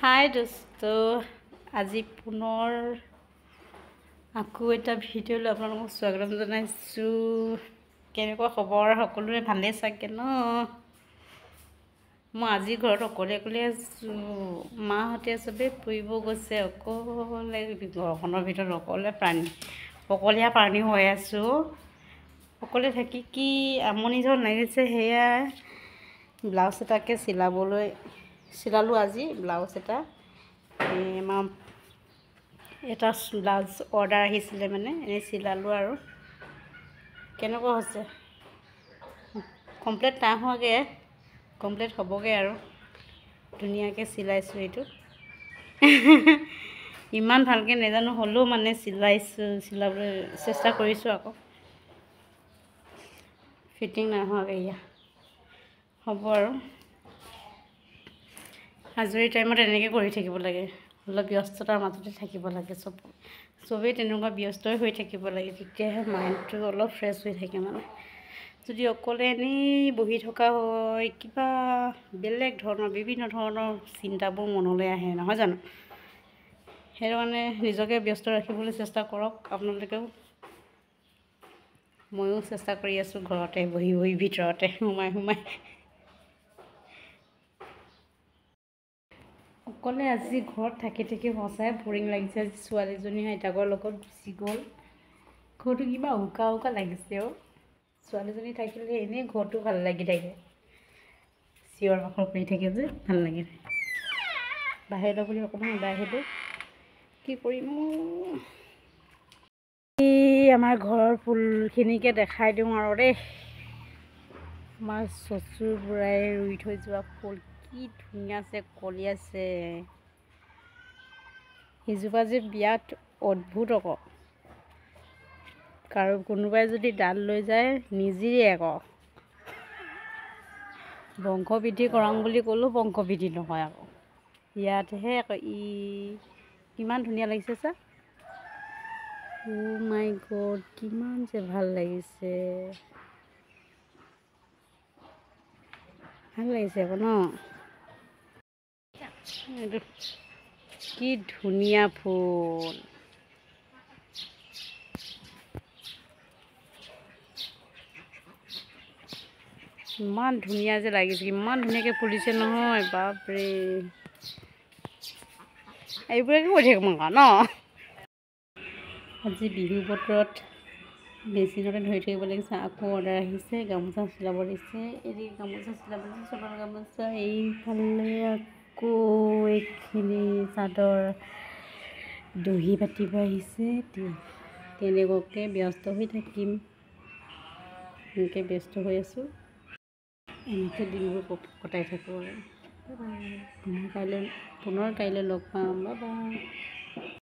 হাই দোস্ত, আজি পুনৰ আকৌ এটা ভিডিঅ'লৈ আপোনালোকক স্বাগতম জনাইছোঁ। কেনেকুৱা খবৰ? সকলোৰে ভালেই চাগে ন? মই আজি ঘৰত অকলে আছোঁ। মাহঁতে চবেই ফুৰিব গৈছে, অকলে ঘৰখনৰ ভিতৰত অকলীয়া প্ৰাণী হৈ আছোঁ। অকলে থাকি কি আমনিজন লাগিছে। সেয়া ব্লাউজ এটাকে চিলালোঁ আজি। ব্লাউজ আমাৰ এটা ব্লাউজ অৰ্ডাৰ আহিছিলে, মানে এনেই চিলালোঁ আৰু কেনেকুৱা হৈছে। কমপ্লিট নাই হোৱাগৈ, কমপ্লিট হ'বগৈ আৰু ধুনীয়াকৈ চিলাইছোঁ। এইটো ইমান ভালকৈ নাজানো, হ'লেও মানে চিলাবলৈ চেষ্টা কৰিছোঁ। আকৌ ফিটিং নাই হোৱাগৈ, এয়া হ'ব আৰু আজৰি টাইমত এনেকৈ কৰি থাকিব লাগে। অলপ ব্যস্ততাৰ মাজতে থাকিব লাগে। চবেই তেনেকুৱা ব্যস্তই হৈ থাকিব লাগে, তেতিয়াহে মাইণ্ডটো অলপ ফ্ৰেছ হৈ থাকে। মানে যদি অকলে এনেই বহি থকা হয়, কিবা বিভিন্ন ধৰণৰ চিন্তাবোৰ মনলৈ আহে, নহয় জানো? সেইটো কাৰণে নিজকে ব্যস্ত ৰাখিবলৈ চেষ্টা কৰক আপোনালোকেও। ময়ো চেষ্টা কৰি আছোঁ, ঘৰতে বহি ভিতৰতে সোমাই অকলে আজি ঘৰত থাকি সঁচাই বৰিং লাগিছে। আজি ছোৱালীজনী আইতাকৰ লগত গুচি গ'ল। ঘৰটো কিবা উকা লাগিছে। ছোৱালীজনী থাকিলে এনেই ঘৰটো ভাল লাগি থাকে, চিঞৰ বাখৰ কৰি থাকে যে ভাল লাগে। বাহিৰলৈ বুলি অকণমান ওলাই আহিলোঁ। কি কৰিম, আমাৰ ঘৰৰ ফুলখিনিকে দেখাই দিওঁ আৰু দেই। আমাৰ চচুৰ বুঢ়াই ৰুই থৈ যোৱা ফুল কি ধুনীয়াছে কলিয়াছে। সিজোপা যে বিৰাট অদ্ভুত আকৌ। কোনোবাই যদি ডাল লৈ যায় নিজিৰে আকৌ। বংশবৃদ্ধি কৰাং বুলি ক'লেও বংশবৃদ্ধি নহয় আকৌ। ইয়াতহে আকৌ কিমান ধুনীয়া লাগিছে চা। অ' মাই গড, কিমান যে ভাল লাগিছে আকৌ ন? এইটো কি ধুনীয়া ফুল। ইমান ধুনীয়া যে লাগিছে, ইমান ধুনীয়াকৈ ফুলিছে নহয়, বাপৰে। এইবোৰকে কৈ থাকিম আকৌ ন? আজি বিহু বতৰত মেচিনতে ধৰি থাকিব লাগিছে। আকৌ অৰ্ডাৰ আহিছে, গামোচা চিলাব দিছে। এই গামোচা চিলাব দিছে, চলৰ গামোচা। এইফালে আকৌ এইখিনি চাদৰ দহি বাতিব আহিছে। তেনেকুৱাকৈ ব্যস্ত হৈ থাকিম। এনেকৈ ব্যস্ত হৈ আছোঁ, এনেকৈ দিনবোৰ কটাই থাকোঁ আৰু। পুনৰ কাইলৈ লগ পাম। Bye bye.